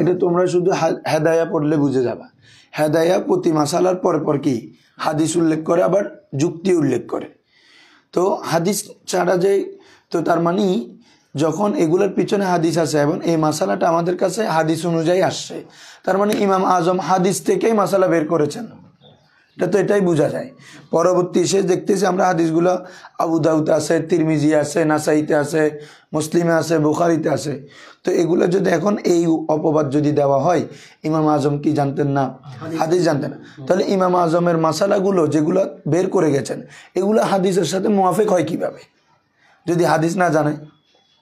এটা তোমরা শুধু হেদায়া পড়লে বুঝে যাবা। হেদায়া প্রতি মাসালার পর পর কি হাদিস উল্লেখ করে, আবার যুক্তি উল্লেখ করে। তো হাদিস ছাড়া যে, তো তার মানে যখন এগুলোর পিছনে হাদিস আছে এবং এই মাসালাটা আমাদের কাছে হাদিস অনুযায়ী আসছে, তার মানে ইমাম আজম হাদিস থেকেই মাসালা বের করেছেন। এটা তো এটাই বোঝা যায়। পরবর্তী এসে দেখতেছি আমরা হাদিসগুলো আবু দাউদে আছে, তিরমিজি আছে, নাসাইতে আছে, মুসলিমে আছে, বুখারিতে আছে। তো এগুলো যদি এখন এই অপবাদ যদি দেওয়া হয় ইমাম আজম কি জানতেন না, হাদিস জানতেন না, তাহলে ইমাম আজমের মাসালাগুলো যেগুলো বের করে গেছেন এগুলো হাদিসের সাথে মুয়াফিক হয় কিভাবে? যদি হাদিস না জানে,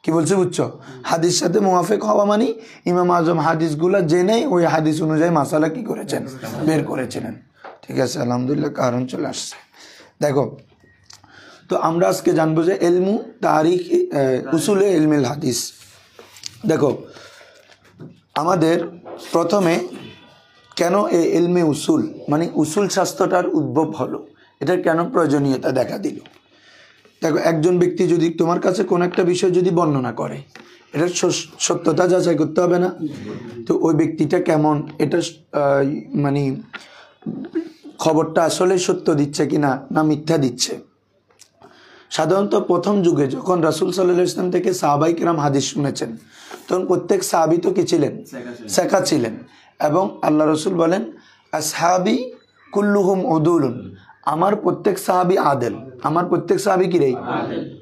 কি বলছে বুঝছো? হাদিস সাথে মুয়াফিক হওয়া মানে ইমাম আজম হাদিসগুলো জেনেই ওই হাদিস অনুযায়ী মাসালা কি করেছেন, বের করেছিলেন। ঠিক আছে, আলহামদুলিল্লাহ, কারণ চলে আসছে। দেখো, তো আমরা আজকে জানবো যে ইলমু তারিখ উসুলে ইলমিল হাদিস। দেখো, আমাদের প্রথমে কেন এই ইলমে উসুল মানে উসুল শাস্ত্রটার উদ্ভব হলো, এটার কেন প্রয়োজনীয়তা দেখা দিল। দেখো, একজন ব্যক্তি যদি তোমার কাছে কোন একটা বিষয় যদি বর্ণনা করে, এটার সত্যতা যাচাই করতে হবে না? তো ওই ব্যক্তিটা কেমন, এটা মানে খবরটা আসলে সত্য দিচ্ছে কিনা না মিথ্যা দিচ্ছে। সাধারণত প্রথম যুগে যখন রাসূল সাল্লাল্লাহু আলাইহি ওয়াসাল্লাম থেকে সাহাবায়ে কেরাম হাদিস শুনেছেন, তখন প্রত্যেক সাহাবী তো কি ছিলেন, সেকা ছিলেন। এবং আল্লাহ রসুল বলেন আসহাবি কুল্লুহুম উদুলুন, আমার প্রত্যেক সাহাবী আদেল, আমার প্রত্যেক সাহাবী কি রে,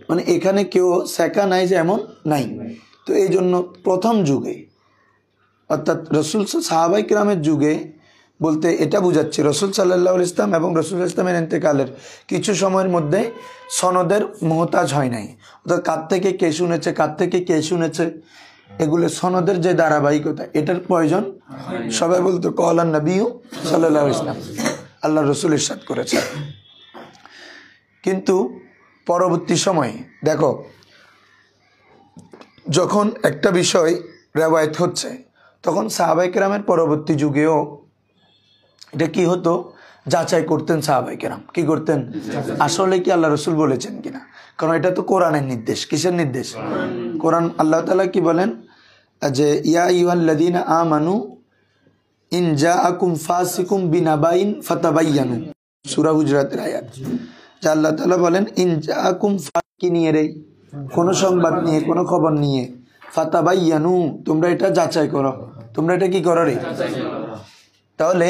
মানে এখানে কেউ সেকা নাই যে এমন নাই। তো এই জন্য প্রথম যুগে অর্থাৎ রসুল সাহাবায়ে কেরামের যুগে বলতে এটা বোঝাচ্ছে রসুল সাল্লাল্লাহু আলাইহি ওয়াসাল্লাম এবং রসুল ইসলামের ইন্তেকালের কিছু সময়ের মধ্যে সনদের মুহতাজ হয় নাই। অর্থাৎ কার থেকে কে শুনেছে, কার থেকে কে শুনেছে, এগুলো সনদের যে ধারাবাহিকতা, এটার প্রয়োজন। সবাই বলতো কওলান নবী সাল্লাল্লাহু আলাইহি ওয়াসাল্লাম, আল্লাহ রসুল ইরশাদ করেছে। কিন্তু পরবর্তী সময়ে দেখো, যখন একটা বিষয় রেওয়ায়েত হচ্ছে, তখন সাহাবায়ে কেরামের পরবর্তী যুগেও এটা কি হতো, যাচাই করতেন সাহাবায়ে কেরাম। কি করতেন? আসলে কি আল্লাহ রসুল বলেছেন কিনা। কারণ এটা তো কোরআনের নির্দেশ। কিসের নির্দেশ? কোরআন। আল্লাহ তাআলা কি বলেন যে ইয়া আইয়ুহাল্লাযীনা আমানু ইন জাআকুম ফাসিকুম বিনাবাইন ফাতাবায়ানু, সূরা হুজরাতের আয়াত। যে আল্লাহ তাআলা বলেন ইন জাআকুম কি নিয়ে রে, কোনো সংবাদ নিয়ে, কোনো খবর নিয়ে, ফাতাবায়ানু, তোমরা এটা যাচাই করো, তোমরা এটা কি করো রে। তাহলে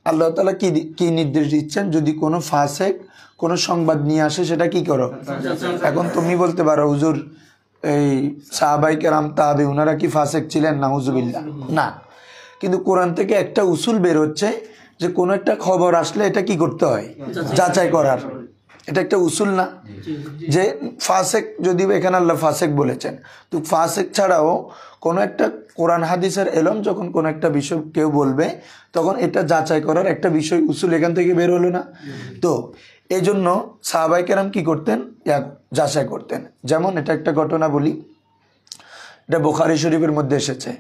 আল্লাহ তাআলা কি নির্দেশ দিচ্ছেন, যদি কোনো ফাসেক কোনো সংবাদ নিয়ে আসে সেটা কি করো। এখন তুমি বলতে পারো হুজুর এই সাহাবায়ে কেরাম তাবে ওনারা কি ফাসেক ছিলেন? নাউজুবিল্লাহ, না। কিন্তু কোরআন থেকে একটা উসুল বের হচ্ছে যে কোনো একটা খবর আসলে এটা কি করতে হয়, যাচাই করার। এটা একটা উসুল না যে ফাসেক, যদি এখানে আল্লাহ ফাসেক বলেছেন, তো ফাসেক ছাড়াও কোনো একটা কোরআন হাদিসের এলম যখন কোনো একটা বিষয় কেউ বলবে, তখন এটা যাচাই করার একটা বিষয় উসুল এখান থেকে বের হলো না। তো এই জন্য সাহাবায়ে কেরাম কি করতেন, যাচাই করতেন। যেমন এটা একটা ঘটনা বলি, এটা বুখারী শরীফের মধ্যে এসেছে।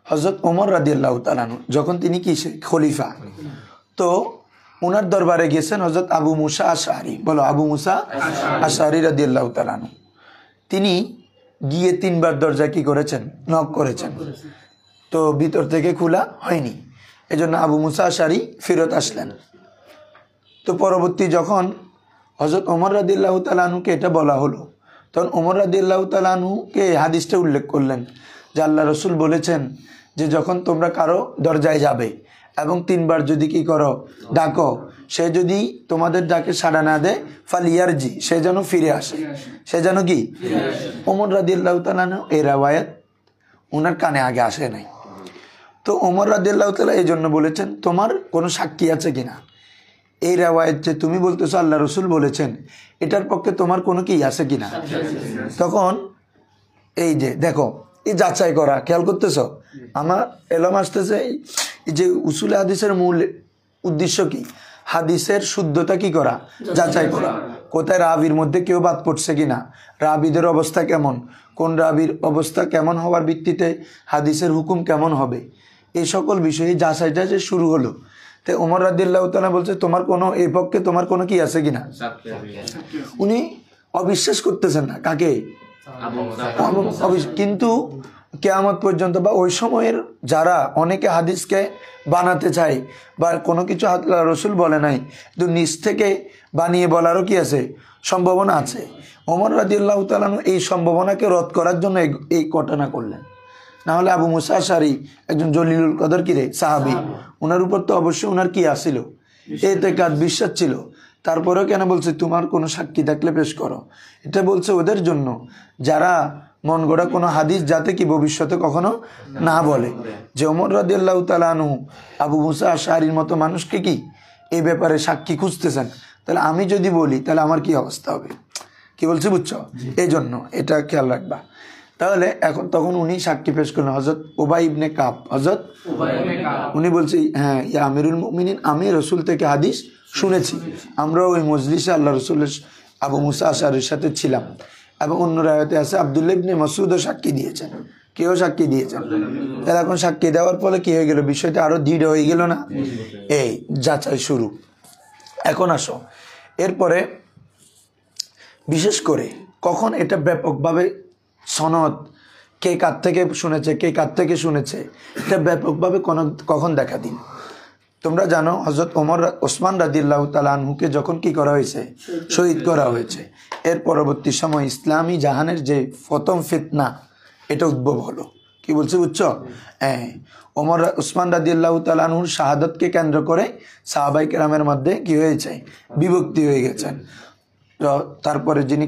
হযরত ওমর রাদিয়াল্লাহু তাআলা আনহু যখন তিনি কি খলিফা, তো ওনার দরবারে গেছেন হযরত আবু মুসা আশআরী, বলো আবু মুসা আশআরী রাদিয়াল্লাহু তাআলা আনহু। তিনি গিয়ে 3 বার দরজা কি করেছেন, নক করেছেন। তো ভিতর থেকে খোলা হয়নি, এজন্য আবু মুসা আশআরী ফেরত আসলেন। তো পরবর্তী যখন হযরত ওমর রাদিয়াল্লাহু তাআলা আনহুকে এটা বলা হলো, তখন ওমর রাদিয়াল্লাহু তাআলা আনহুকে হাদিসটা উল্লেখ করলেন যে আল্লাহ রসুল বলেছেন যে যখন তোমরা কারো দরজায় যাবে এবং 3 বার যদি কি করো, ডাকো, সে যদি তোমাদের ডাকে সাড়া না দেয় ফালিয়ারজি, সে যেন ফিরে আসে, সে যেন কি। ওমর রাদিয়াল্লাহু তাআলা আনহু এই riwayat ওনার কানে আগে আসে নাই। তো ওমর রাদিয়াল্লাহু তাআলা এই জন্য বলেছেন তোমার কোনো সাক্ষী আছে কিনা, এই riwayat যে তুমি বলতেছো আল্লাহ রসুল বলেছেন, এটার পক্ষে তোমার কোনো কি আছে কিনা। তখন এই যে দেখো, এই যাচাই করা, খেয়াল করতেছ, আমার এলম আসতেছে এই যে উসুলে হাদিসের মূল উদ্দেশ্য কি, হাদিসের শুদ্ধতা কি করা, যাচাই করা। কোথায় রাবির মধ্যে কেউ বাদ পড়ছে কিনা, রাবিদের অবস্থা কেমন, কোন রাবির অবস্থা কেমন হওয়ার ভিত্তিতে হাদিসের হুকুম কেমন হবে, এই সকল বিষয়ে যাচাইটা যে শুরু হলো। তো ওমর রাদিয়াল্লাহু তাআলা বলছে তোমার কোনো এই পক্ষে তোমার কোনো কি আছে কিনা। উনি অবিশ্বাস করতেছেন না কাকে, কিন্তু কিয়ামত পর্যন্ত বা ওই সময়ের যারা অনেকে হাদিসকে বানাতে চায় বা কোনো কিছু আল্লাহ রসুল বলে নাই কিন্তু নিজ থেকে বানিয়ে বলারও কি আছে, সম্ভাবনা আছে। ওমর রাদিয়াল্লাহু তাআলা আনহু এই সম্ভাবনাকে রদ করার জন্য এই ঘটনা করলেন। না হলে আবু মুসা আশআরী একজন জলিলুল কদর কিরে সাহাবী, ওনার উপর তো অবশ্যই ওনার কি আসিল, এতেকাদ বিশ্বাস ছিল। তারপরেও কেন বলছে তোমার কোনো সাক্ষী থাকলে পেশ করো। এটা বলছে ওদের জন্য যারা মন গড়া কোনো হাদিস যাতে কি ভবিষ্যতে কখনো না বলে, যে ওমর রাদিয়াল্লাহু তাআলা আনহু আবু মুসা আশআরীর মতো মানুষকে কি এই ব্যাপারে সাক্ষী খুঁজতেছেন, তাহলে আমি যদি বলি তাহলে আমার কি অবস্থা হবে, কি বলছি বুঝছো? এই জন্য এটা খেয়াল রাখবা। তাহলে এখন তখন উনি সাক্ষী পেশ করলেন হযরত উবাই ইবনে কাব। হযরত উনি বলছে হ্যাঁ ইয়া আমিরুল মুমিনিন, আমি রসুল থেকে হাদিস শুনেছি, আমরা ওই মজলিসে আল্লাহ রসুলের আবু মুসা আশআরীর সাথে ছিলাম। এবং অন্য রায়তে আছে আব্দুল্লাহ ইবনে মাসউদও সাক্ষী দিয়েছেন, কেউ সাক্ষী দিয়েছেন। তাহলে এখন সাক্ষী দেওয়ার ফলে কি হয়ে গেল, বিষয়টা আরো দৃঢ় হয়ে গেল না? এই যাচাই শুরু। এখন আসো এরপরে বিশেষ করে কখন এটা ব্যাপকভাবে সনদ, কে কার থেকে শুনেছে কে কার থেকে শুনেছে, এটা ব্যাপকভাবে কখন দেখা দিন। তোমরা জানো হযরত ওসমান রাদিয়াল্লাহু তাআলা আনহুকে যখন কি করা হয়েছে, শহীদ করা হয়েছে, এর পরবর্তী সময় ইসলামী জাহানের যে প্রথম ফিতনা এটা উদ্ভব হলো। কি বলছে বুঝছো? ওসমান রাদিয়াল্লাহু তাআলা আনহুর শাহাদাতকে কেন্দ্র করে সাহাবায়ে কেরামের মধ্যে কি হয়েছে, বিভক্তি হয়ে গেছেন। তারপরে যিনি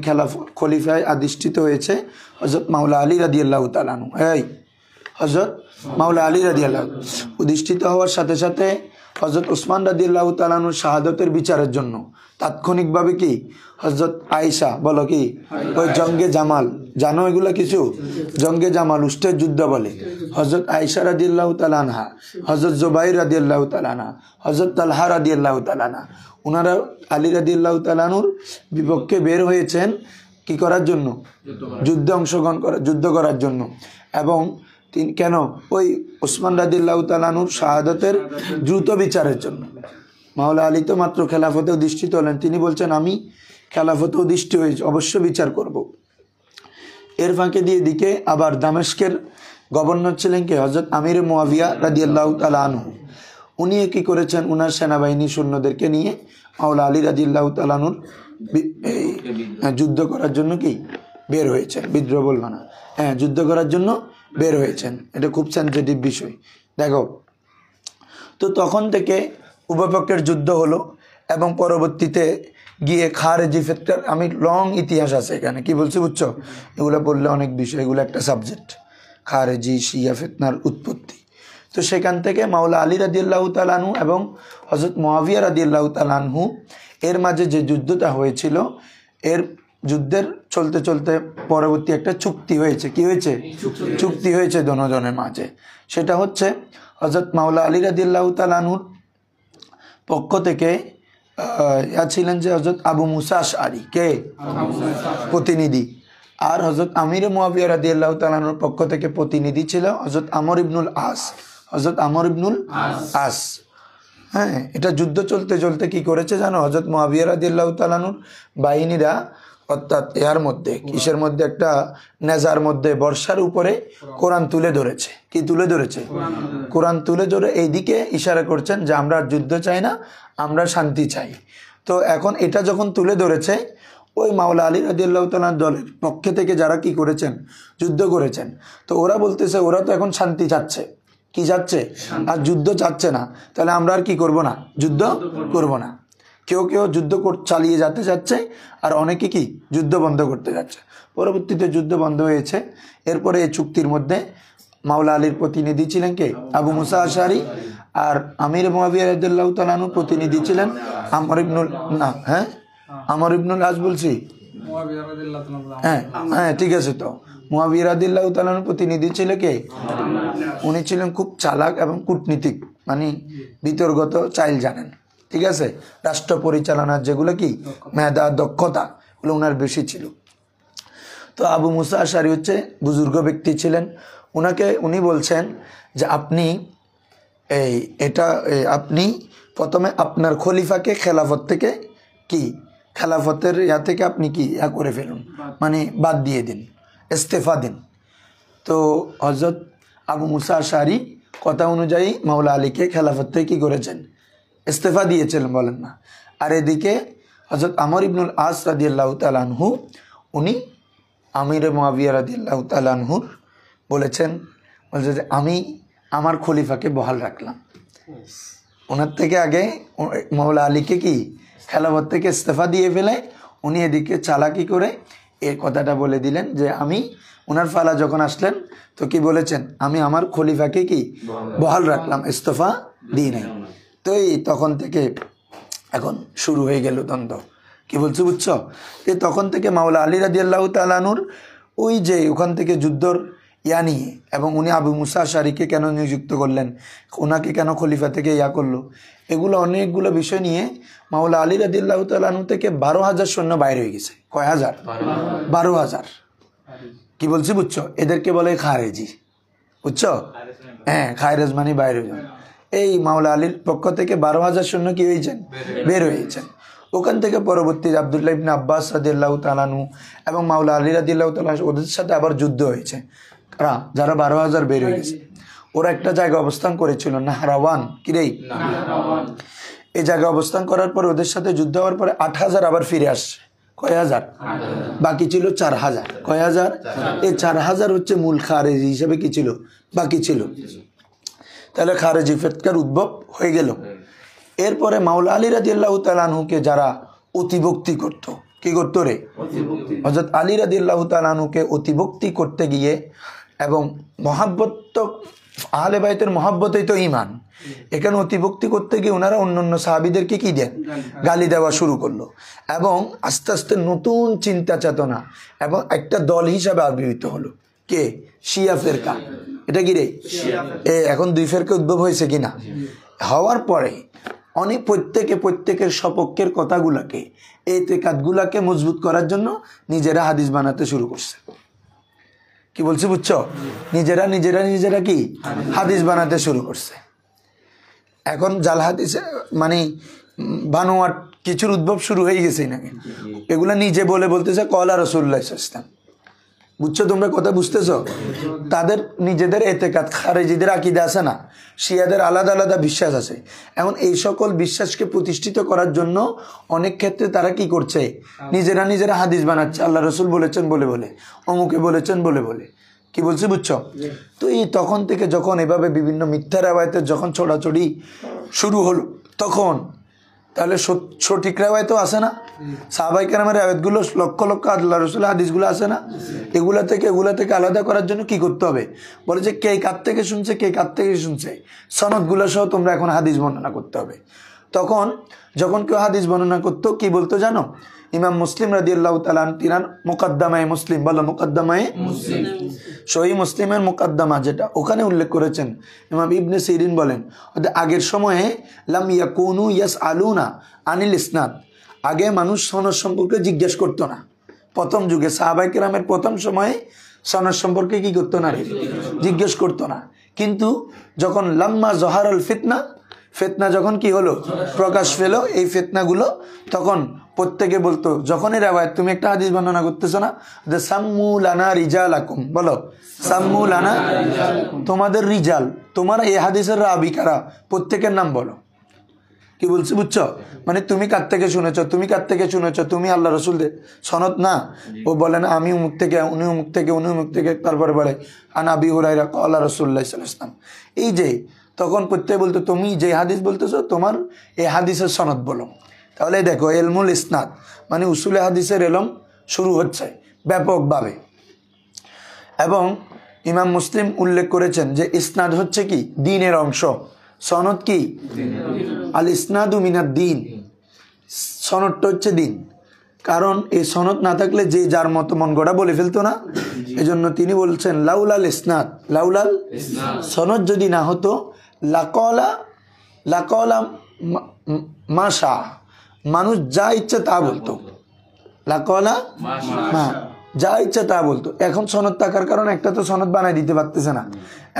খলিফায় আধিষ্ঠিত হয়েছে হযরত মাওলা আলী রাদিয়াল্লাহু তাআলা আনহু, হযরত মাওলা আলী রাদিয়াল্লাহু অধিষ্ঠিত হওয়ার সাথে সাথে হযরত ওসমান রাদিয়াল্লাহু তাআলা আনহুর শাহাদাতের বিচারের জন্য তাৎক্ষণিকভাবে কি হযরত আয়েশা বলো কি ওই জঙ্গে জামাল, জানো এগুলা কিছু, জঙ্গে জামাল উষ্টের যুদ্ধ বলে, হযরত আয়েশা রাদিয়াল্লাহু তাআলা আনহা, হযরত জুবাইর রাদিয়াল্লাহু তাআলা আনহা, হযরত তালহা রাদিয়াল্লাহু তাআলা আনহা, ওনারা আলী রাদিয়াল্লাহু তাআলা আনহুর বিপক্ষে বের হয়েছেন কি করার জন্য, যুদ্ধে অংশগ্রহণ যুদ্ধ করার জন্য। এবং তিনি কেন, ওই ওসমান রাদিয়াল্লাহু তাআলা আনহুর শাহাদাতের দ্রুত বিচারের জন্য। মাওলা আলী তো মাত্র খেলাফতে অধিষ্ঠিত হলেন, তিনি বলছেন আমি খেলাফতে অধিষ্ঠিত হয়েছি, অবশ্য বিচার করব। এর ফাঁকে দিয়ে দিকে আবার দামেস্কের গভর্নর ছিলেন কে, হযরত আমির মুয়াবিয়া রাদিয়াল্লাহু তাআলা আনহু। উনি কি করেছেন, উনার সেনাবাহিনী সৈন্যদেরকে নিয়ে মাওলা আলী রাদিয়াল্লাহু তাআলা আনহুর যুদ্ধ করার জন্য কি বের হয়েছেন, বিদ্রোহ বলবো না, যুদ্ধ করার জন্য বের হয়েছেন। এটা খুব সেনসিটিভ বিষয়। দেখো তো তখন থেকে উভয় পক্ষের যুদ্ধ হলো এবং পরবর্তীতে গিয়ে খারেজি ফিতনার, আমি লং ইতিহাস আছে এখানে, কি বলছি বুঝছো, এগুলো পড়লে অনেক বিষয়, এগুলো একটা সাবজেক্ট, খারেজি শিয়া ফিতনার উৎপত্তি। তো সেখান থেকে মাওলা আলী রাদিয়াল্লাহু তাআলা আনহু এবং হযরত মুয়াবিয়া রাদিয়াল্লাহু তাআলা আনহু এর মাঝে যে যুদ্ধটা হয়েছিল, এর যুদ্ধের চলতে চলতে পরবর্তী একটা চুক্তি হয়েছে। কি হয়েছে? চুক্তি হয়েছে দোনোজনের মাঝে। সেটা হচ্ছে হযরত মাওলা আলী রাদিয়াল্লাহু তাআলা আনহুর পক্ষ থেকে ছিলেন যে হযরত আবু মুসা আশআরী, কে প্রতিনিধি, আর হযরত আমির মুয়াবিয়া রাদিয়াল্লাহু তাআলা আনহুর পক্ষ থেকে প্রতিনিধি ছিল হযরত আমর ইবনুল আস, হযরত আমর ইবনুল আস। এটা যুদ্ধ চলতে চলতে কি করেছে জানো, হযরত মুয়াবিয়া রাদিয়াল্লাহু তাআলা আনহুর বাহিনীরা, অর্থাৎ এর মধ্যে কিসের মধ্যে, একটা নেজার মধ্যে বর্ষার উপরে কোরআন তুলে ধরেছে। কি তুলে ধরেছে? কোরআন তুলে ধরে এইদিকে ইশারা করছেন যে আমরা যুদ্ধ চাই না, আমরা শান্তি চাই। তো এখন এটা যখন তুলে ধরেছে, ওই মাওলা আলী রাদিয়াল্লাহু তাআলা দলের পক্ষে থেকে যারা কি করেছেন, যুদ্ধ করেছেন, তো ওরা বলতেছে ওরা তো এখন শান্তি চাচ্ছে, কি চাচ্ছে, আর যুদ্ধ চাচ্ছে না, তাহলে আমরা আর কি করব না, যুদ্ধ করব না। কেউ কেউ যুদ্ধ চালিয়ে যেতে যাচ্ছে, আর অনেকে কি যুদ্ধ বন্ধ করতে যাচ্ছে। পরবর্তীতে যুদ্ধ বন্ধ হয়েছে। এরপরে এই চুক্তির মধ্যে মাওলা আলীর প্রতিনিধি ছিলেন কে, আবু মুসা আশআরী, আর আমির মুয়াবিয়া রাদিয়াল্লাহু তাআলা আনহুর প্রতিনিধি ছিলেন আমর ইবনুল আমর ইবনুল আস বলছি, হ্যাঁ ঠিক আছে। তো মুয়াবিয়া রাদিয়াল্লাহু তাআলা আনহুর প্রতিনিধি ছিল কে, উনি ছিলেন খুব চালাক এবং কূটনীতিক, মানে বিতর্গত চাইল জানেন, ঠিক আছে, রাষ্ট্র পরিচালনার যেগুলো কি মেধা দক্ষতা ওগুলো ওনার বেশি ছিল। তো আবু মুসা আশআরী হচ্ছে বুজুর্গ ব্যক্তি ছিলেন। উনি বলছেন যে আপনি আপনি প্রথমে আপনার খলিফাকে খেলাফত থেকে কি, খেলাফতের থেকে আপনি কি করে ফেলুন, মানে বাদ দিয়ে দিন, ইস্তেফা দিন। তো হযরত আবু মুসা আশআরী কথা অনুযায়ী মাওলা আলীকে খেলাফত থেকে কী করেছেন, ইস্তেফা দিয়েছিলেন, বলেন না। আর এদিকে হযরত আমর ইবনুল আস রাদিয়াল্লাহু তাআলা আনহু উনি আমির মুআবিয়া রাদিয়াল্লাহু তাআলা আনহুর বলেছে যে আমি আমার খলিফাকে বহাল রাখলাম। ওনার থেকে আগে মাওলা আলীকে কি খেলাফত থেকে ইস্তেফা দিয়ে ফেলে উনি এদিকে চালাকি করে এই কথাটা বলে দিলেন যে আমি ওনার ফালা যখন আসলেন তো কি বলেছেন, আমি আমার খলিফাকে কি বহাল রাখলাম, ইস্তফা দিই নাই। তো এই তখন থেকে এখন শুরু হয়ে গেল দ্বন্দ্ব। কি বলছো বুঝছো? এই তখন থেকে মাওলা আলী রাদিয়াল্লাহু তাআলা আনহুর ওই যে ওখান থেকে যুদ্ধর নিয়ে এবং উনি আবু মুসা আশআরীকে কেন নিযুক্ত করলেন, ওনাকে কেন খলিফা থেকে করলো, এগুলো অনেকগুলো বিষয় নিয়ে মাওলা আলী রাদিয়াল্লাহু তাআলা আনহু থেকে 12,000 সৈন্য বাইরে হয়ে গেছে। কয় হাজার? 12,000। কি বলছি বুঝছো? এদেরকে বলে খারেজি, বুঝছো? হ্যাঁ, খারেজ মানে বাইরে হয়ে যান। এই মাওলা আলীর পক্ষ থেকে 12,000 সৈন্য কি হয়েছেন, বের হয়েছেন। ওখান থেকে পরবর্তী আব্দুল্লাহ ইবনে আব্বাস রাদিয়াল্লাহু তাআলা আনহু এবং মাওলা আলী রাদিয়াল্লাহু তাআলা ওদের সাথে আবার যুদ্ধ হয়েছে। যারা 12,000 বের হয়ে গেছে ওরা একটা জায়গায় অবস্থান করেছিল, নাহরাওয়ান। কি রে? এই জায়গায় অবস্থান করার পর ওদের সাথে যুদ্ধ হওয়ার পরে 8,000 আবার ফিরে আসছে। কয় হাজার? বাকি ছিল 4,000। কয় হাজার? এই 4,000 হচ্ছে মূল খারেজি হিসেবে কি ছিল, বাকি ছিল। তাহলে খারেজি ফিতনার উদ্ভব হয়ে গেল। এরপরে মাওলা আলী রাদিয়াল্লাহু তাআলা আনহুকে যারা অতিভক্তি করত, কি করতো রে? হযরত আলী রাদিয়াল্লাহু তাআলা আনহুকে অতিভক্তি করতে গিয়ে এবং মহাব্বত, তো আহলে বাইতের মহাব্বতেই তো ঈমান, এখানে অতিভক্তি করতে গিয়ে ওনারা অন্যান্য সাহাবীদেরকে কি দেন, গালি দেওয়া শুরু করলো এবং আস্তে আস্তে নতুন চিন্তা চেতনা এবং একটা দল হিসাবে আবির্ভূত হলো। কে? শিয়া ফেরকা। এটা কি রে? এখন 2 ফেরকা উদ্ভব হয়েছে কিনা? হওয়ার পরে অনেক প্রত্যেকের সপক্ষের কথাগুলাকে, এতেকাদগুলাকে মজবুত করার জন্য নিজেরা হাদিস বানাতে শুরু করছে। কি বলছি বুঝছো? নিজেরা কি হাদিস বানাতে শুরু করছে। এখন জাল হাদিস মানে বানোয়াট কিছুর উদ্ভব শুরু হয়ে গেছে নাকি, এগুলা নিজে বলতেছে কলা রাসূলুল্লাহ সাল্লাল্লাহু আলাইহি ওয়াসাল্লাম। বুঝছো তোমরা কথা বুঝতেছো? তাদের নিজেদের এতেকাদ, খারেজিদের আকীদা আছে না, শিয়াদের আলাদা আলাদা বিশ্বাস আছে। এখন এই সকল বিশ্বাসকে প্রতিষ্ঠিত করার জন্য অনেক ক্ষেত্রে তারা কি করছে, নিজেরা হাদিস বানাচ্ছে, আল্লাহ রসুল বলেছেন বলে অমুকে বলেছেন বলে। কি বলছি বুঝছো? তো এই তখন থেকে যখন এভাবে বিভিন্ন মিথ্যা রাওয়ায়াতের যখন ছড়াছড়ি শুরু হলো, তখন তাহলে সঠিক রাওয়ায়াতও আসে না, সাহাবায়ে কেরামের রাওয়ায়াতগুলো লক্ষ লক্ষ আল্লাহ রাসূলের হাদিসগুলো আসে না, এগুলা থেকে আলাদা করার জন্য কি করতে হবে, বলে যে কে কার থেকে শুনছে সনদগুলো সহ তোমরা এখন হাদিস বর্ণনা করতে হবে। তখন যখন কেউ হাদিস বর্ণনা করতো কি বলতো জানো? ইমাম মুসলিম রাদিয়াল্লাহু তাআলা তিনার মুকদ্দমায়ে মুসলিম, বলো মুকদ্দমায়ে মুসলিম, সহিহ মুসলিমের মুকদ্দমা যেটা, ওখানে উল্লেখ করেছেন ইমাম ইবনে সিরিন বলেন আগের সময়ে লাম ইয়াকুনু ইয়াসআলুনা আনিল ইসনাদ, আগে মানুষ সনদ সম্পর্কে জিজ্ঞেস করতো না। প্রথম যুগে সাহাবায়ে কেরামের প্রথম সময়ে সনদ সম্পর্কে কি করতো না, জিজ্ঞেস করতো না। কিন্তু যখন লাম্মা জহারাল ফিতনা যখন কি হলো, প্রকাশ পেল এই ফিতনাগুলো, তখন প্রত্যেকে বলতো, যখনই রাওয়ায়াত তুমি একটা হাদিস বর্ণনা করতেছো না, যে সাম্মু লানা রিজালাকুম, বলো সাম্মু লানা, তোমাদের রিজাল, তোমার এই হাদিসের রাবি কারা, প্রত্যেকের নাম বলো। কি বলছি বুঝছো? মানে তুমি কার থেকে শুনেছো, তুমি আল্লাহ রসুলদের সনদ না, ও বলে না আমি উমুক থেকে, উনি উমুক থেকে, তারপরে বলে আনা আবি হুরায়রা ক্বালা রাসূলুল্লাহ সাল্লাল্লাহু আলাইহি ওয়াসাল্লাম। এই যে তখন প্রত্যেকে বলতো তুমি যে হাদিস বলতেছো তোমার এই হাদিসের সনদ বলো। তাহলে দেখো ইলমুল ইসনাদ মানে উসুলে হাদিসের এলম শুরু হচ্ছে ব্যাপকভাবে। এবং ইমাম মুসলিম উল্লেখ করেছেন যে ইসনাদ হচ্ছে কি দ্বীনের অংশ, সনদ কি আল ইসনাদু মিনাদ দ্বীন, সনদটা হচ্ছে দ্বীন। কারণ এই সনদ না থাকলে যে যার মতো মন গড়া বলে ফেলতো না, এজন্য তিনি বলছেন লাউলাল ইসনাদ, সনদ যদি না হতো লাকলা মাশা, মানুষ যা ইচ্ছে তা বলতো, লাকলা যা ইচ্ছা তা বলতো। এখন সনদ থাকার কারণে একটা তো সনদ বানাই দিতে পারতেছে না।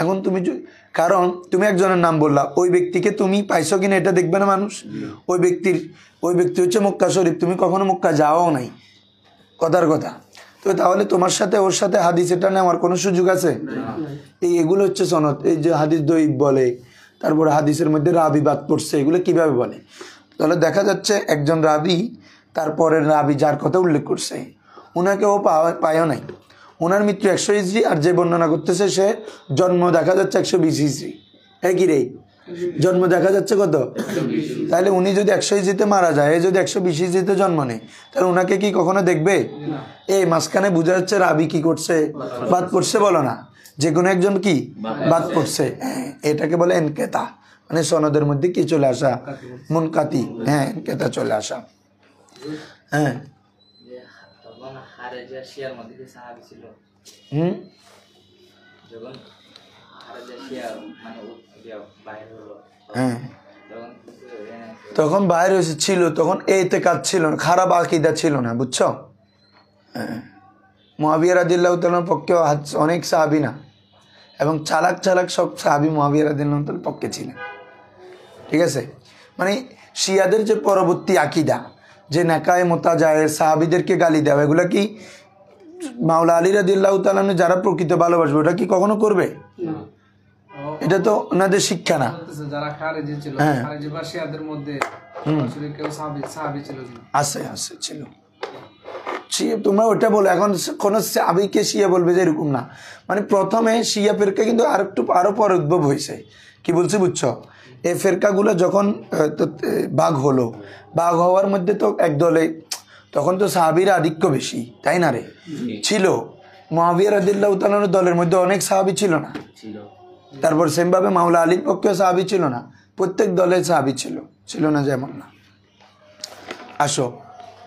এখন তুমি কারণ তুমি একজনের নাম বললা, ওই ব্যক্তিকে তুমি পাইছো কিনা এটা দেখবে না মানুষ, ওই ব্যক্তি হচ্ছে মক্কা শরীফ, তুমি কখনো মক্কা যাওয়াও নাই, কথার কথা। তো তাহলে তোমার সাথে ওর সাথে হাদিস এটা নেওয়ার কোনো সুযোগ আছে? এগুলো হচ্ছে সনদ। এই যে হাদিস দঈফ বলে, তারপরে হাদিসের মধ্যে রাবি বাদ পড়ছে, এগুলো কিভাবে বলে? তাহলে দেখা যাচ্ছে একজন রাবি তারপরের রাবি যার কথা উল্লেখ করছে ওনাকে ও পায়ও নাই। ওনার মৃত্যু 100 হিজরি, আর যে বর্ণনা করতেছে সে জন্ম দেখা যাচ্ছে 120 হিজরি। একই রে, জন্ম দেখা যাচ্ছে কত? তাহলে উনি যদি 100 হিজরিতে মারা যায়, এ যদি 120 হিজরিতে জন্ম নেয়, তাহলে ওনাকে কি কখনো দেখবে? এই মাঝখানে বোঝা যাচ্ছে রাবি কি করছে? বাদ পড়ছে। বলো না, যে কোনো একজন কি বাদ পড়ছে। এটাকে বলে এনকেতা, মানে সনদের মধ্যে কি চলে আসা? মুনকাতি। হ্যাঁ, এনকেতা চলে আসা। হ্যাঁ, হ্যাঁ, তখন বাইরে ছিল, তখন এতেকাদ ছিল না, খারাপ আকীদা ছিল না, বুঝছো? মুআবিয়া রাদিয়াল্লাহু তাআলার পক্ষে অনেক সাহাবী না, এবং চালাক চালাক সব সাহাবী মুআবিয়া রাদিয়াল্লাহু তাআলার পক্ষে ছিলেন। ঠিক আছে, মানে শিয়াদের যে পরবর্তী আকীদা, যে নাকায়ে মুতাজায়েজ, সাহাবীদেরকে গালি দেওয়া, এগুলা কি মাওলা আলী রাদিয়াল্লাহু তাআলা যারা প্রকৃত ভালোবাসবে ওটা কি কখনো করবে? এটা তো ওনাদের শিক্ষা না। যারা খারেজি ছিল, খারেজি বা শিয়াদের মধ্যে আসলে কেউ সাহাবী ছিল না? আছে ছিল। তোমরা ওটা বলো, এখন কোন সাহাবীকে শিয়া বলবে যে এরকম না। মানে প্রথমে শিয়া ফেরকা কিন্তু আরো পরে উদ্ভব হয়েছে। কি বলছি বুঝছো? এই ফেরকাগুলো যখন ভাগ হলো, ভাগ হওয়ার মধ্যে তো একদলে, তখন তো সাহাবীর আধিক্য বেশি, তাই না রে? ছিল। মুআবিয়া রাদিয়াল্লাহু তাআলার দলের মধ্যে অনেক সাহাবী ছিল না? তারপর সেমভাবে মাওলা আলীর পক্ষে সাহাবী ছিল না? প্রত্যেক দলে সাহাবী ছিল না, যেমন না। আসো,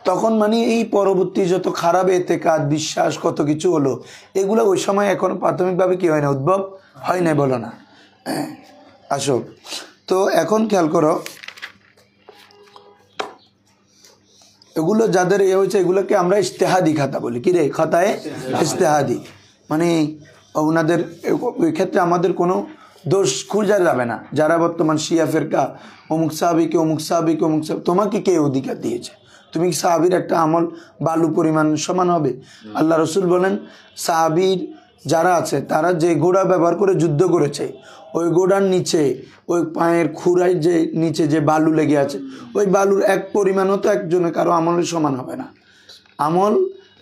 তখন মানে এই পরবর্তী যত খারাপ এতেকাদ, বিশ্বাস, কত কিছু হলো, এগুলো ওই সময় এখন প্রাথমিকভাবে কি হয় না, উদ্ভব হয় না, বলো না? হ্যাঁ, আসো। তো এখন খেয়াল করো, এগুলো যাদের এ হয়েছে, এগুলোকে আমরা ইজতেহাদি খাতা বলি। কি রে? খাতায় ইজতেহাদি, মানে ওনাদের ওই ক্ষেত্রে আমাদের কোনো দোষ খুঁজা যাবে না। যারা বর্তমান শিয়া ফেরকা অমুক সাহাবীকে অমুক সাহাবীকে অমুক সাহাবী, তোমাকে কে অধিকার দিয়েছে? তুমি সাহাবীর একটা আমল বালু পরিমাণ সমান হবে? আল্লাহ রসুল বলেন, সাহাবীর যারা আছে তারা যে ঘোড়া ব্যবহার করে যুদ্ধ করেছে, ওই ঘোড়ার নিচে, ওই পায়ের খুঁড়ায় যে নিচে যে বালু লেগে আছে, ওই বালুর এক পরিমাণও তো একজনের কারো আমলের সমান হবে না। আমল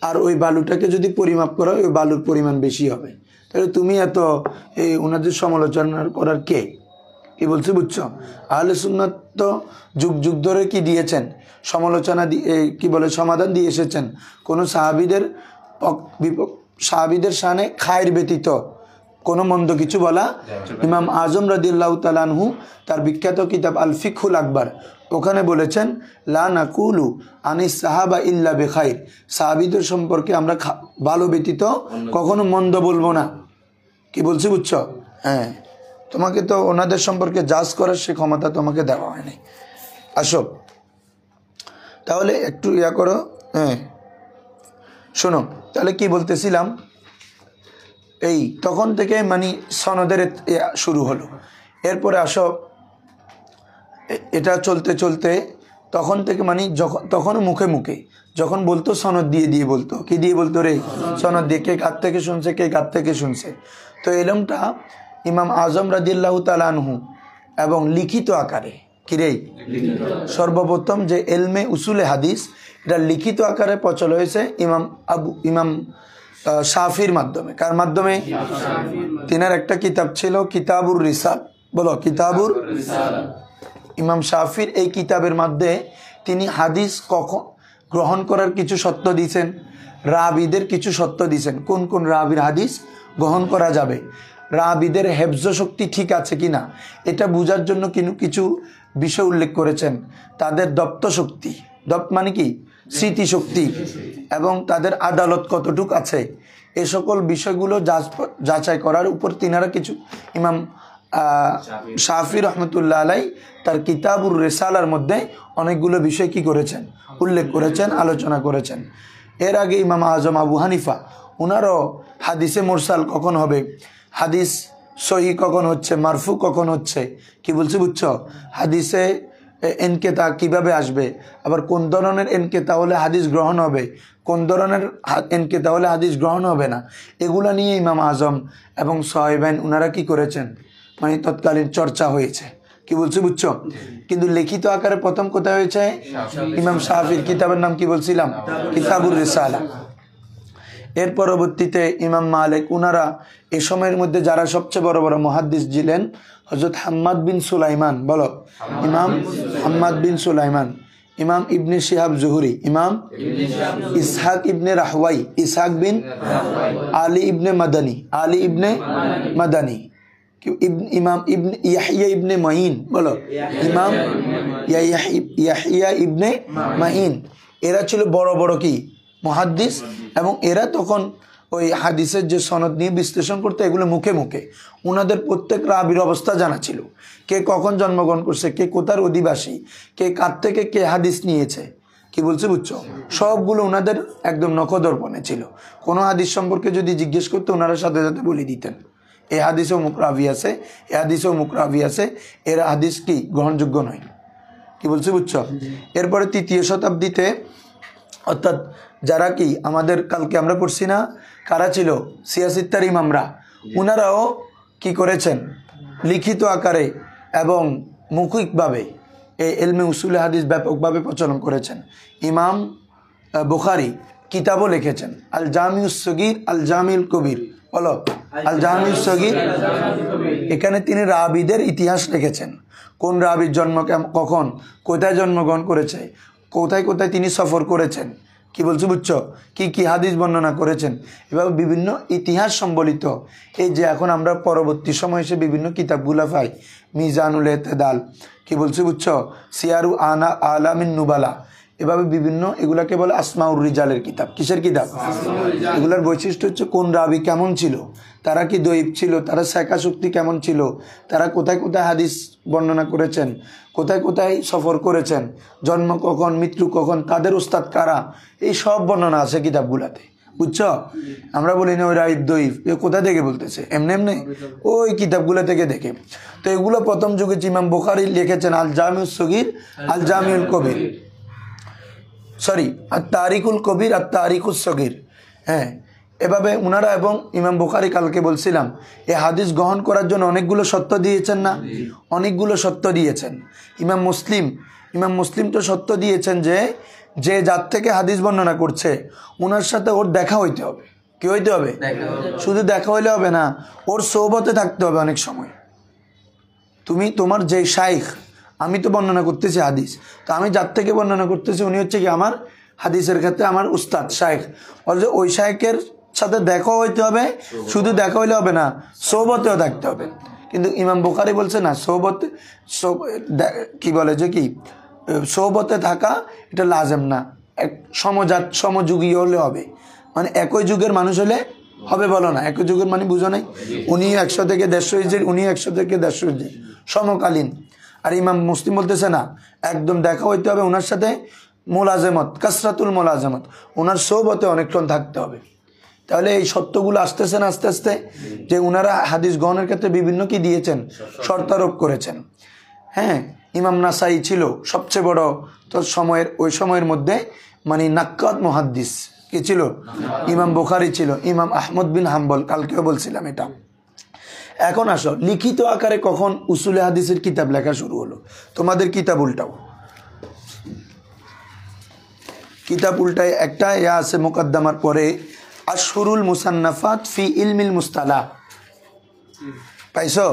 আর ওই বালুটাকে যদি পরিমাপ করা হয়, ওই বালুর পরিমাণ বেশি হবে। তাহলে তুমি এত এই ওনাদের সমালোচনা করার কে? কি বলছি বুঝছো? আহলে সুন্নাত তো যুগ যুগ ধরে কি দিয়েছেন? সমালোচনা দিয়ে, কি বলে, সমাধান দিয়ে এসেছেন। কোনো সাহাবীদের শানে খায়ের ব্যতীত কোনো মন্দ কিছু বলা। ইমাম আজম রাদিয়াল্লাহু তাআলা আনহু তার বিখ্যাত কিতাব আল ফিকহুল আকবার, ওখানে বলেছেন, লা নাকুলু আনিস সাহাবা ইল্লা বিখাইর, সাহাবীদের সম্পর্কে আমরা ভালো ব্যতীত কখনো মন্দ বলবো না। কি বলছি বুঝছো? হ্যাঁ, তোমাকে তো ওনাদের সম্পর্কে জাজ করার সে ক্ষমতা তোমাকে দেওয়া হয়নি। আসো, তাহলে একটু ইয়া করো। হ্যাঁ, শোনো, তাহলে কি বলতেছিলাম, এই তখন থেকে মানে সনদের শুরু হলো। এরপরে আসো, এটা চলতে চলতে তখন থেকে মানে তখনও মুখে মুখে যখন বলতো সনদ দিয়ে দিয়ে বলতো। কি দিয়ে বলতো রে? সনদ দিয়ে। কে কার থেকে শুনছে, কে কার থেকে শুনছে। তো এলমটা ইমাম আজম রাদিয়াল্লাহু তাআলা আনহু এবং লিখিত আকারে, কি রে, সর্বপ্রথম যে এলমে উসুলে হাদিস, এটা লিখিত আকারে প্রচল হয়েছে ইমাম শাফির মাধ্যমে। কার মাধ্যমে? তিনার একটা কিতাব ছিল কিতাবুর রিসাল। বলো, কিতাবুর রিসালা। ইমাম শাফির এই কিতাবের মধ্যে তিনি হাদিস কখন গ্রহণ করার কিছু শর্ত দিয়েছেন, রাবিদের কিছু শর্ত দিয়েছেন। কোন কোন রাবির হাদিস গ্রহণ করা যাবে, রাবিদের হেফজ শক্তি ঠিক আছে কিনা, এটা বোঝার জন্য কিছু বিষয় উল্লেখ করেছেন। তাদের দপ্ত শক্তি, মানে কি, স্মৃতিশক্তি, এবং তাদের আদালত কতটুক আছে, এ সকল বিষয়গুলো যাচাই করার উপর তিনারা কিছু, ইমাম শাফি রহমতুল্লাহ আলাই তার কিতাবুর রিসালার মধ্যে অনেকগুলো বিষয় কি করেছেন, উল্লেখ করেছেন, আলোচনা করেছেন। এর আগে ইমাম আজম আবু হানিফা, ওনারও হাদিসে মুরসাল কখন হবে, হাদিস সহি কখন হচ্ছে, মারফু কখন হচ্ছে, কি বলছি বুঝছো, হাদিসে এনকেতা কিভাবে আসবে, আবার কোন ধরনের এনকেতা হলে হাদিস গ্রহণ হবে, কোন ধরনের এনকেতা হলে হাদিস গ্রহণ হবে না, এগুলা নিয়ে ইমাম আজম এবং সাহেবাইন ওনারা কি করেছেন, মানে তৎকালীন চর্চা হয়েছে। কি বলছি বুঝছো? কিন্তু লিখিত আকারে প্রথম কোথায় হয়েছে? ইমাম শাফির কিতাবের নাম কি বলছিলাম? কিতাবুর রিসালা। এর পরবর্তীতে ইমাম মালিক, উনারা এই সময়ের মধ্যে যারা সবচেয়ে বড় বড় মুহাদ্দিস ছিলেন, হযরত হাম্মাদ বিন সুলাইমান, বলো ইমাম হাম্মাদ বিন সুলাইমান, ইমাম ইবনে শিহাব জুহরি, ইমাম ইসহাক ইবনে রাহওয়াই, ইসহাক বিন আলী ইবনে মাদানী, আলী ইবনে মাদানী, ইমাম ইবনে ইয়াহিয়া ইবনে মাইন, বলো ইমাম ইয়াহিয়া ইবনে মাইন। এরা ছিল বড় বড় কি মুহাদ্দিস, এবং এরা তখন ওই হাদিসের যে সনদ নিয়ে বিশ্লেষণ করতে, এগুলো মুখে মুখে ওনাদের প্রত্যেক রাবির অবস্থা জানা ছিল, কে কখন জন্মগ্রহণ করছে, কে কোথার অধিবাসী, কে কার থেকে কে হাদিস নিয়েছে। কি বলছে বুঝছো? সবগুলো ওনাদের একদম নখদর্পণে ছিল। কোনো হাদিস সম্পর্কে যদি জিজ্ঞেস করতো, ওনারা সাথে সাথে বলে দিতেন এ হাদিসেও মুকরাবি আছে, এ হাদিসেও মুকরাবি আছে, এর হাদিস কি গ্রহণযোগ্য নয়। কি বলছে বুঝছো? এরপরে তৃতীয় শতাব্দীতে, অর্থাৎ যারা কি আমাদের কালকে আমরা পড়ছি না কারা ছিল, সিয়াসিত্তার ইমামরা, উনারাও কি করেছেন, লিখিত আকারে এবং মৌখিকভাবে এই ইলমে উসুল হাদিস ব্যাপকভাবে প্রচলন করেছেন। ইমাম বুখারী কিতাবও লিখেছেন, আল জামিউস সগীর, আল জামিউল কবির, বলো আল জামিউস সগীর। এখানে তিনি রাবিদের ইতিহাস লিখেছেন, কোন রাবির জন্ম কখন, কোথায় জন্মগ্রহণ করেছে, কোথায় কোথায় তিনি সফর করেছেন। কি বলছো বুঝছো? কি কি হাদিস বর্ণনা করেছেন, এভাবে বিভিন্ন ইতিহাস সম্বলিত। এই যে এখন আমরা পরবর্তী সময় এসে বিভিন্ন কিতাবগুলা পাই, মিজানুল ইতিদাল, কি বলছো বুঝছো, সিয়ারু আলামিন নুবালা, এভাবে বিভিন্ন, এগুলাকে বলে আসমাউর রিজালের কিতাব। কিসের কিতাব? এগুলার বৈশিষ্ট্য হচ্ছে কোন রাবি কেমন ছিল, তারা কি দৈব ছিল, তারা শেখা শক্তি কেমন ছিল, তারা কোথায় কোথায় হাদিস বর্ণনা করেছেন, কোথায় কোথায় সফর করেছেন, জন্ম কখন, মৃত্যু কখন, তাদের উস্তাদ কারা, এই সব বর্ণনা আছে কিতাবগুলাতে। বুঝছো? আমরা বলি না ওই রাইব দৈব, এ কোথা থেকে বলতেছে, এমনি এমনি ওই কিতাবগুলো থেকে দেখে। তো এগুলো প্রথম যুগে ইমাম বুখারী লিখেছেন আল জামিউস সগীর, আল জামিউল কবির, সরি আর তারিকুল কবির আর তারিকুল সগীর। হ্যাঁ, এভাবে উনারা, এবং ইমাম বুখারী কালকে বলছিলাম এই হাদিস গ্রহণ করার জন্য অনেকগুলো সত্য দিয়েছেন না, অনেকগুলো সত্য দিয়েছেন। ইমাম মুসলিম তো সত্য দিয়েছেন যে যে যার থেকে হাদিস বর্ণনা করছে ওনার সাথে ওর দেখা হইতে হবে। কি হইতে হবে? শুধু দেখা হইলে হবে না, ওর সোহবতে থাকতে হবে অনেক সময়। তুমি তোমার যে শাইখ, আমি তো বর্ণনা করতেছি হাদিস, তো আমি যার থেকে বর্ণনা করতেছি উনি হচ্ছে কি আমার হাদিসের ক্ষেত্রে আমার উস্তাদ শাইখ, অথচ ওই শাইখের সাথে দেখা হইতে হবে, শুধু দেখা হইলে হবে না, সোহবতেও থাকতে হবে। কিন্তু ইমাম বুখারী বলছে না, সোহবতে কি বলে যে কি সোহবতে থাকা এটা লাজেম না, এক সমযুগী হলে হবে, মানে একই যুগের মানুষ হলে হবে, বলো না একই যুগের মানে বুঝো নাই, উনি 100 থেকে 150 হিজরি, উনি 100 থেকে 150 হিজরি, সমকালীন। আর ইমাম মুসলিম বলতেছে না, একদম দেখা হইতে হবে ওনার সাথে, মোলাজেমত, কাসরাতুল মোলাজেমত, ওনার সোহবতে অনেকক্ষণ থাকতে হবে। তাহলে এই সত্যগুলো আসতেছে না আস্তে আস্তে, যে ওনারা হাদিস গ্রহণের ক্ষেত্রে বিভিন্ন কি দিয়েছেন, শর্তারোপ করেছেন। হ্যাঁ, ইমাম নাসাই ছিল সবচেয়ে বড় তো সময়ের, ওই সময়ের মধ্যে মানে নাক্কাত মুহাদ্দিস। কি ছিল? ইমাম বুখারী ছিল, ইমাম আহমদ বিন হাম্বল, কালকেও বলছিলাম এটা। এখন আসো, লিখিত আকারে কখন উসুলে হাদিসের কিতাব লেখা শুরু হলো? তোমাদের কিতাব উল্টাও, কিতাব উল্টায় একটা ইয়া আছে মুকদ্দমার পরে, আশহুরুল মুসান্নাফাত ফি ইলমিল মুস্তালাহ, পাইছো?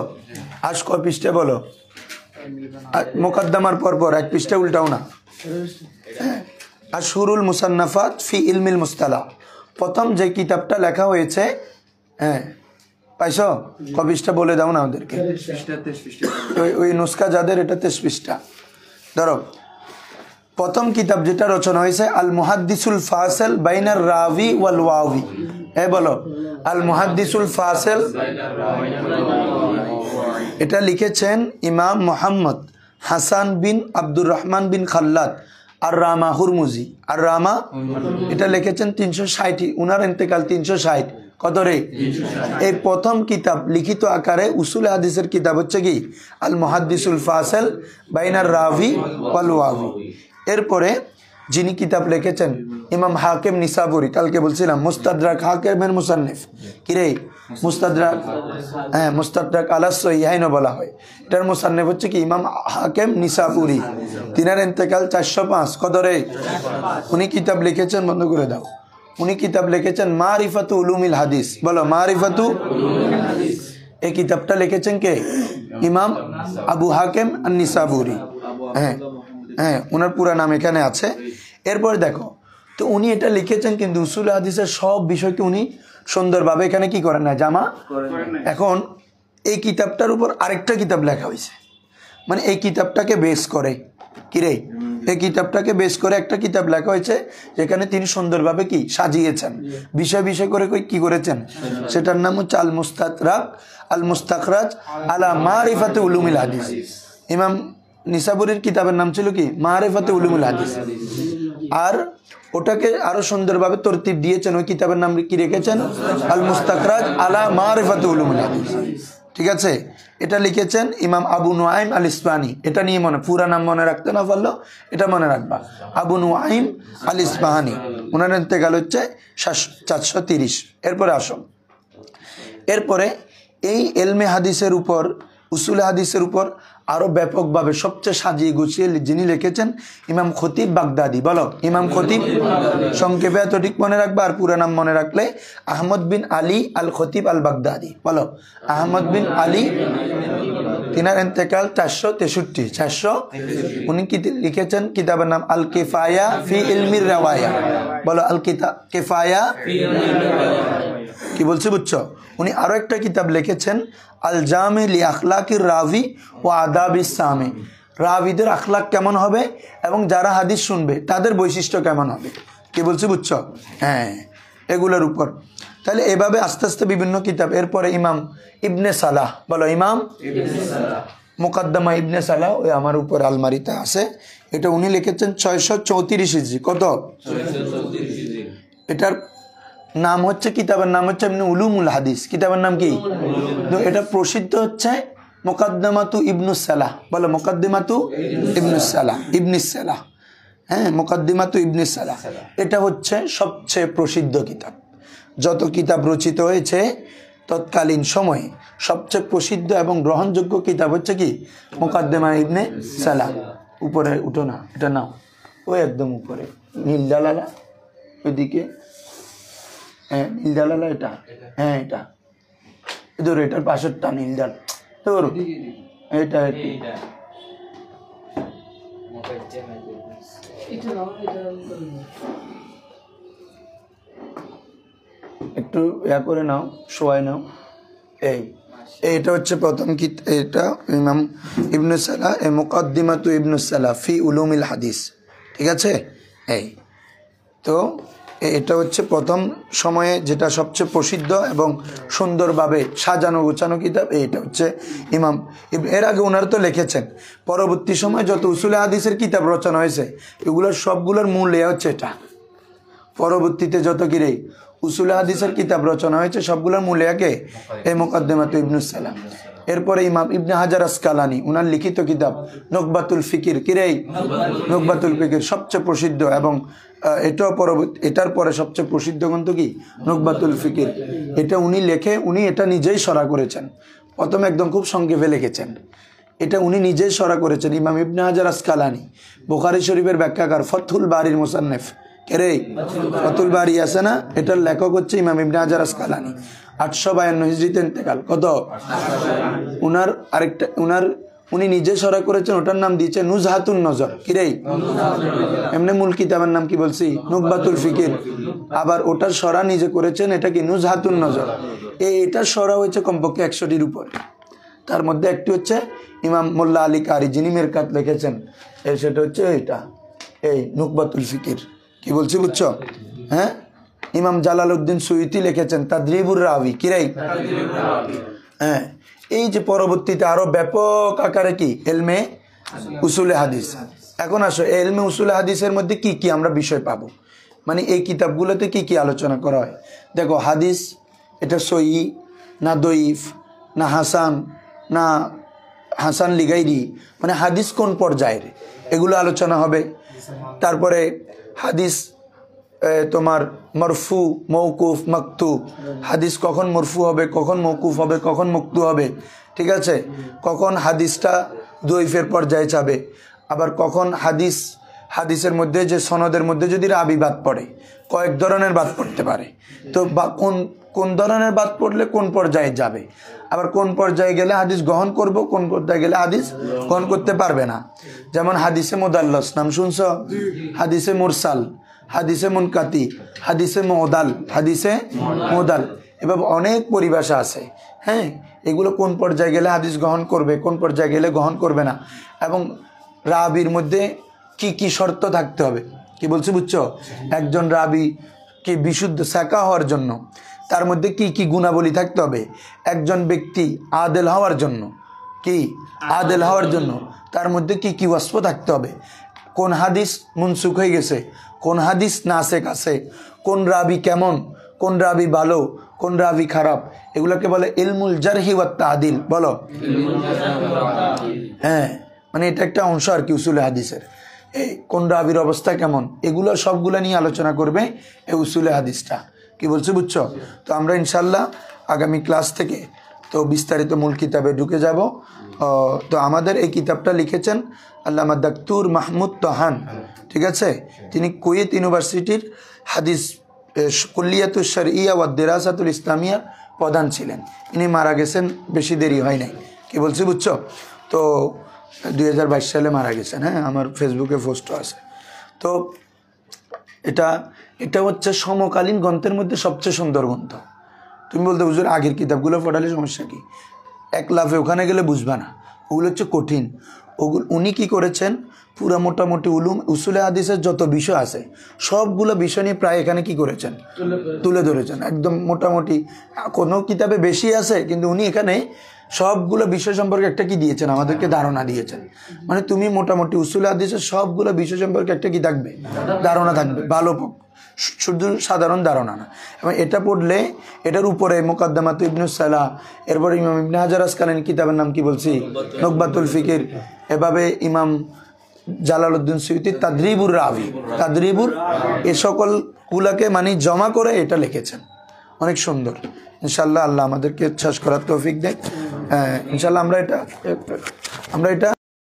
আশ কয় পৃষ্ঠা বলো? মুকদ্দমার পর এক পৃষ্ঠা উল্টাও না। আশহুরুল মুসান্নাফাত ফি ইলমিল মুস্তালাহ, প্রথম যে কিতাবটা লেখা হয়েছে, হ্যাঁ পাইছো? ক পৃষ্ঠা বলে দাও না ওদেরকে, ওই নুসকা যাদের, এটা 23 পৃষ্ঠা। ধরো প্রথম কিতাব যেটা রচনা হয়েছে আল মুহাদ্দিসুল ফাসিল বাইনার রাবি ওয়াল ওয়াবি, বলো আল মুহাদ্দিসুল ফাসিল, এটা লিখেছেন ইমাম মুহাম্মদ হাসান বিন আব্দুর রহমান বিন খাল্লাদ আর রামা হুরমুজি, আর রামা এটা লিখেছেন 360, উনার ইন্তেকাল 360। কত রে? এই প্রথম কিতাব লিখিত আকারে উসুল হাদিসের কিতাব হচ্ছে কি আল মুহাদ্দিসুল ফাসিল বাইনার রাবি ওয়াল ওয়াবি। এরপরে যিনি কিতাব লিখেছেন ইমাম হাকিম নিসাবুরি, কালকে বলছিলাম মুস্তাদরাক হাকিমের মুসান্নিফ, কিরে মুস্তাদরাক, হ্যাঁ মুস্তাদরাক আলা সহিহাইন বলা হয়, এটার মুসান্নিফ হচ্ছে কি ইমাম হাকিম নিসাবুরি। তিনার ইন্তেকাল 405 কদরে। উনি কিতাব লিখেছেন, বন্ধ করে দাও, উনি কিতাব লিখেছেন মারিফাতু উলুমিল হাদিস। বলো মারিফাতু। এই কিতাবটা লিখেছেন কে? ইমাম আবু হাকিম আন-নিসাবুরি। হ্যাঁ হ্যাঁ, ওনার পুরা নাম এখানে আছে। এরপর দেখো, তো উনি এটা লিখেছেন, কিন্তু উসুল হাদিসের সব বিষয়কে উনি সুন্দরভাবে এখানে কি করেন না, জামা। এখন এই কিতাবটার উপর আরেকটা কিতাব লেখা হয়েছে, মানে এই কিতাবটাকে বেস করে, কিরে এই কিতাবটাকে বেস করে একটা কিতাব লেখা হয়েছে, যেখানে তিনি সুন্দরভাবে কি সাজিয়েছেন, বিষয় বিষয় করে কি করেছেন, সেটার নাম হচ্ছে আল মুস্তাদরাক আল মুস্তাখরাজ আলা মারিফাতে উলুমিল হাদিস। ইমাম নিসাবুরির কিতাবের নাম ছিল কি মারিফাতে উলুমিল হাদিস, আর ওটাকে আরো সুন্দরভাবে তরতিব দিয়েছেন, ওই কিতাবের নাম কি রেখেছেন আল মুস্তাখরাজ আলা মারিফাতে উলুমিল হাদিস। ঠিক আছে, এটা লিখেছেন ইমাম আবু নুআইম আল ইসফাহানি। এটা নিয়ে পুরা নাম মনে রাখতে না পারলো, এটা মনে রাখবা, আবু নুআইম আল ইসফাহানি। ওনার ইন্তেকাল হচ্ছে 430। এরপরে আসো, এরপরে এই এলমে হাদিসের উপর, উসুল হাদিসের উপর আরো ব্যাপকভাবে সবচেয়ে সাজিয়ে গুছিয়ে যিনি লিখেছেন ইমাম খতিব বাগদাদি। বলো ইমাম খতিব, সংক্ষেপে এতটুক মনে রাখবা, আর পুরো নাম মনে রাখলে আহমদ বিন আলী আল খতিব আল বাগদাদি। বলো আহমদ বিন আলী। তিনার ইন্তেকাল 463। উনি কি লিখেছেন? কিতাবের নাম আল কিফায়া ফি ইলমির রাওয়ায়া। বলো আল কিফায়া। কি বলছি বুঝছো? উনি আরো একটা কিতাব লিখেছেন আল জামে লি আখলাকির রাভি ও আদাবিস সামে। রাভিদের আখলাক কেমন হবে এবং যারা হাদিস শুনবে তাদের বৈশিষ্ট্য কেমন হবে। কি বলছি বুঝছো? হ্যাঁ, এগুলোর উপর। তাহলে এভাবে আস্তে আস্তে বিভিন্ন কিতাব। এরপরে ইমাম ইবনে সালাহ। বলো ইমাম মুকদ্দমা ইবনে সালাহ, ওই আমার উপর আলমারিতে আছে। এটা উনি লিখেছেন 634 হিজরি। কত? এটার নাম হচ্ছে, কিতাবের নাম হচ্ছে এমনি উলুমুল হাদিস। কিতাবের নাম কি? এটা প্রসিদ্ধ হচ্ছে মুকদ্দমাতু ইবনুস সালাহ। বলো মুকদ্দমাতু ইবনুস সালাহ, ইবনিস সালাহ। হ্যাঁ, মুকদ্দমাতু ইবনিস সালাহ, এটা হচ্ছে সবচেয়ে প্রসিদ্ধ কিতাব। যত কিতাব রচিত হয়েছে তৎকালীন সময়ে সবচেয়ে প্রসিদ্ধ এবং গ্রহণযোগ্য কিতাব হচ্ছে কি মুকদ্দমা ইবনে সালাহ। উপরে উঠো না, এটা নাও, ওই একদম উপরে নীল জালালা ওইদিকে। হ্যাঁ নীল জালালা এটা, হ্যাঁ এটা ধরো, এটার পাশেরটা নীল জাল ধরো, এটা একটু ইয়া করে নাও, শোয়াই নাও। এইটা হচ্ছে প্রথম কি, এটা ইমাম ইবনে সালাহ এ মুকদ্দিমাতু ইবনে সালাহ ফি উলুমিল হাদিস। ঠিক আছে, এই তো এটা হচ্ছে প্রথম সময়ে যেটা সবচেয়ে প্রসিদ্ধ এবং সুন্দরভাবে সাজানো গোছানো কিতাব। এইটা হচ্ছে ইমাম। এর আগে ওনার তো লিখেছেন, পরবর্তী সময়ে যত উসুলে হাদিসের কিতাব রচনা হয়েছে এগুলোর সবগুলোর মূল ইয়া হচ্ছে এটা। পরবর্তীতে যত কিরে উসুলে হাদিসের কিতাব রচনা হয়েছে সবগুলোর মূল ইয়াকে এই মুকদ্দমাতু ইবনুস সালাহ। এরপরে ইমাম ইবনে হাজার আসকালানি, উনার লিখিত কিতাব নুকবাতুল ফিকির। কিরে নুকবাতুল ফিকির সবচেয়ে প্রসিদ্ধ, এবং এটাও পরবর্তী, এটার পরে সবচেয়ে প্রসিদ্ধ গ্রন্থ কি নুকবাতুল ফিকির। এটা উনি লেখে, উনি এটা নিজেই সরা করেছেন। প্রথমে একদম খুব সংক্ষেপে লিখেছেন, এটা উনি নিজেই সরা করেছেন। ইমাম ইবনে হাজার আসকালানি বুখারী শরীফের ব্যাখ্যাকার, ফথুল বারির মুসান্নিফ। কেরে ফথুল বারি আছে না, এটার লেখক হচ্ছে ইমাম ইবনে হাজার আসকালানি। 852 হিজরিতে ইন্তেকাল। কত? উনার আরেকটা, উনি নিজে সরা করেছেন, ওটার নাম দিয়েছে নুজহাতুন নজর। কিরে এমনি মূল কিতাবের নাম কি বলছি? নুকবাতুল ফিকির। আবার ওটার সরা নিজে করেছেন, এটা কি নুজহাতুন নজর। এটার সরা হয়েছে কমপক্ষে 100টির উপর। তার মধ্যে একটি হচ্ছে ইমাম মোল্লা আলী কারি, যিনি মেরকাত লিখেছেন, সেটা হচ্ছে এটা, এই নুকবাতুল ফিকির। কি বলছি বুঝছো? হ্যাঁ, ইমাম জালালউদ্দিন সুয়ুতি লিখেছেন তাদরিবুর রাবি। কিরে হ্যাঁ, এই যে পরবর্তীতে আরো ব্যাপক আকারে কি এলমে উসুলে হাদিস। এখন আসো, এলমে উসুলে হাদিসের মধ্যে কি কি আমরা বিষয় পাবো, মানে এই কিতাবগুলোতে কি কি আলোচনা করা হয়। দেখো, হাদিস এটা সহি না দঈফ না হাসান না হাসান লিগাইরি, মানে হাদিস কোন পর্যায়ের, এগুলো আলোচনা হবে। তারপরে হাদিস তোমার মরফু, মৌকুফ, মাকতু। হাদিস কখন মরফু হবে, কখন মৌকুফ হবে, কখন মুক্তু হবে, ঠিক আছে, কখন হাদিসটা দইফের পর্যায়ে যাবে, আবার কখন হাদিসের মধ্যে যে সনদের মধ্যে যদি রাবি বাদ পড়ে, কয়েক ধরনের বাদ পড়তে পারে, তো বা কোন ধরনের বাদ পড়লে কোন পর্যায়ে যাবে, আবার কোন পর্যায়ে গেলে হাদিস গ্রহণ করব, কোন পর্যায়ে গেলে হাদিস গ্রহণ করতে পারবে না। যেমন হাদিসে মুদাল্লাস, নাম শুনছ? হাদিসে মুরসাল, হাদিসে মুনকাতি, হাদিসে মুদাল, হাদিসে মুদাল, এভাবে অনেক পরিভাষা আছে। হ্যাঁ, এগুলো কোন পর্যায়ে গেলে হাদিস গ্রহণ করবে, কোন পর্যায়ে গেলে গ্রহণ করবে না, এবং রাবির মধ্যে কি কি শর্ত থাকতে হবে, কি বলছি বুঝছো? একজন রাবি কি বিশুদ্ধ সাকা হওয়ার জন্য তার মধ্যে কি কি গুণাবলী থাকতে হবে, একজন ব্যক্তি আদেল হওয়ার জন্য, কি আদেল হওয়ার জন্য তার মধ্যে কি কি ওয়াসফ থাকতে হবে, কোন হাদিস মুনসুখ হয়ে গেছে, কোন হাদিস নাসেক আছে, কোন রাবি কেমন, কোন রাবি ভালো, কোন রাবি খারাপ, এগুলোকে বলে ইলমুল জারহি ওয়াত তাদিল। বলো। হ্যাঁ, মানে এটা একটা অংশ আর কি উসুলে হাদিসের। এই কোন রাবির অবস্থা কেমন, এগুলো সবগুলো নিয়ে আলোচনা করবে এই উসুলে হাদিসটা। কি বলছো বুঝছো? তো আমরা ইনশাল্লাহ আগামী ক্লাস থেকে তো বিস্তারিত মূল কিতাবে ঢুকে যাব। তো আমাদের এই কিতাবটা লিখেছেন আল্লামা দাক্তুর মাহমুদ তহান, ঠিক আছে? তিনি কুয়েত ইউনিভার্সিটির হাদিস কুল্লিয়াতুশ শরইয়া ওয়াদ দিরাসাতুল ইসলামিয়ার প্রধান ছিলেন। ইনি মারা গেছেন, বেশি দেরি হয় নাই। কি বলছি বুঝছো? তো 2022 সালে মারা গেছেন। হ্যাঁ, আমার ফেসবুকে পোস্টও আছে। তো এটা হচ্ছে সমকালীন গ্রন্থের মধ্যে সবচেয়ে সুন্দর গ্রন্থ। তুমি বলতে হুজুর আগের কিতাবগুলো পড়ালে সমস্যা কি? এক লাফে ওখানে গেলে বুঝবা না, ওগুলো হচ্ছে কঠিন। উনি কি করেছেন, পুরা মোটামুটি উসুলে হাদিসের যত বিষয় আছে সবগুলো বিষয় নিয়ে প্রায় এখানে কি করেছেন, তুলে ধরেছেন। একদম মোটামুটি কোনো কিতাবে বেশি আছে, কিন্তু উনি এখানে সবগুলো বিষয় সম্পর্কে একটা কি দিয়েছেন, আমাদেরকে ধারণা দিয়েছেন। মানে তুমি মোটামুটি উসুলে হাদিসের সবগুলো বিষয় সম্পর্কে একটা কি থাকবে, ধারণা থাকবে, ভালো, শুধু সাধারণ ধারণা না। এবং এটা পড়লে এটার উপরে মুকাদ্দামাত ইবনুস সালাহ, এরপরে ইমাম ইবনে হাজার আসকালানী কিতাবের নাম কি বলছি, নুকবাতুল ফিকির, এভাবে ইমাম জালালউদ্দিন সুয়ুতী তাদরিবুর রাবি, এ সকল গুলাকে মানে জমা করে এটা লিখেছেন। অনেক সুন্দর। ইনশাল্লাহ আল্লাহ আমাদেরকে শেষ করার তৌফিক দেয়। ইনশাল্লাহ আমরা এটা